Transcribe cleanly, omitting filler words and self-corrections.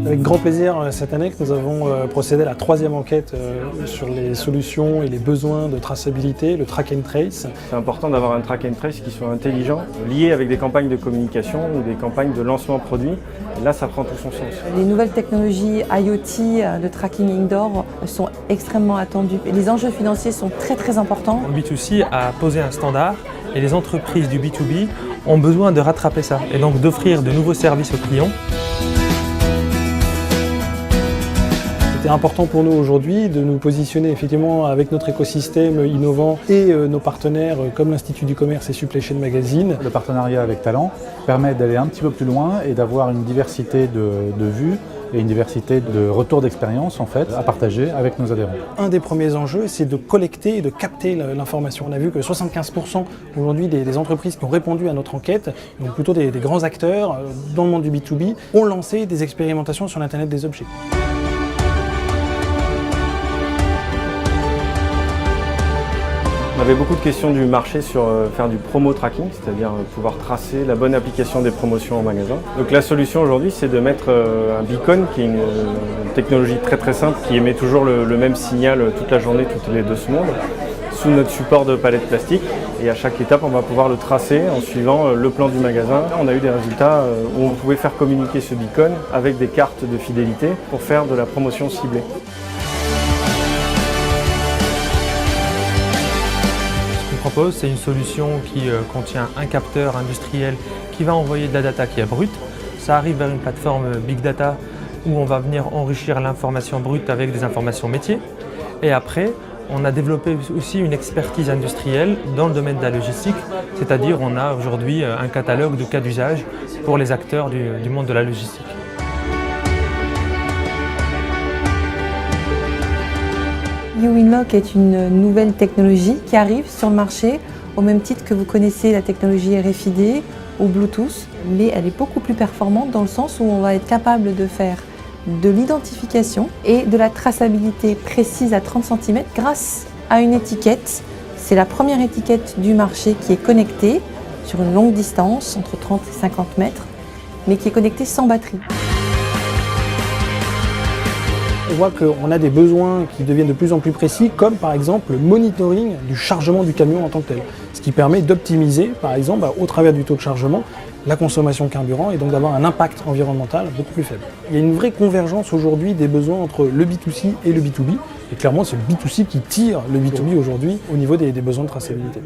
Avec grand plaisir cette année que nous avons procédé à la 3e enquête sur les solutions et les besoins de traçabilité, le track and trace. C'est important d'avoir un track and trace qui soit intelligent, lié avec des campagnes de communication ou des campagnes de lancement produit. Et là, ça prend tout son sens. Les nouvelles technologies IoT de tracking indoor sont extrêmement attendues. Les enjeux financiers sont très importants. Le B2C a posé un standard et les entreprises du B2B ont besoin de rattraper ça et donc d'offrir de nouveaux services aux clients. C'était important pour nous aujourd'hui de nous positionner effectivement avec notre écosystème innovant et nos partenaires comme l'Institut du Commerce et Supply Chain Magazine. Le partenariat avec Talent permet d'aller un petit peu plus loin et d'avoir une diversité de vues et une diversité de retours d'expérience en fait à partager avec nos adhérents. Un des premiers enjeux, c'est de collecter et de capter l'information. On a vu que 75% aujourd'hui des entreprises qui ont répondu à notre enquête, donc plutôt des grands acteurs dans le monde du B2B, ont lancé des expérimentations sur l'Internet des objets. On avait beaucoup de questions du marché sur faire du promo tracking, c'est-à-dire pouvoir tracer la bonne application des promotions en magasin. Donc la solution aujourd'hui, c'est de mettre un beacon, qui est une technologie très simple, qui émet toujours le même signal toute la journée, toutes les 2 secondes, sous notre support de palette plastique. Et à chaque étape, on va pouvoir le tracer en suivant le plan du magasin. On a eu des résultats où on pouvait faire communiquer ce beacon avec des cartes de fidélité pour faire de la promotion ciblée. C'est une solution qui contient un capteur industriel qui va envoyer de la data qui est brute. Ça arrive vers une plateforme Big Data où on va venir enrichir l'information brute avec des informations métiers. Et après, on a développé aussi une expertise industrielle dans le domaine de la logistique, c'est-à-dire on a aujourd'hui un catalogue de cas d'usage pour les acteurs du monde de la logistique. YouInlock est une nouvelle technologie qui arrive sur le marché au même titre que vous connaissez la technologie RFID ou Bluetooth, mais elle est beaucoup plus performante dans le sens où on va être capable de faire de l'identification et de la traçabilité précise à 30 cm grâce à une étiquette. C'est la première étiquette du marché qui est connectée sur une longue distance, entre 30 et 50 mètres, mais qui est connectée sans batterie. On voit qu'on a des besoins qui deviennent de plus en plus précis, comme par exemple le monitoring du chargement du camion en tant que tel. Ce qui permet d'optimiser, par exemple, au travers du taux de chargement, la consommation de carburant et donc d'avoir un impact environnemental beaucoup plus faible. Il y a une vraie convergence aujourd'hui des besoins entre le B2C et le B2B. Et clairement, c'est le B2C qui tire le B2B aujourd'hui au niveau des besoins de traçabilité.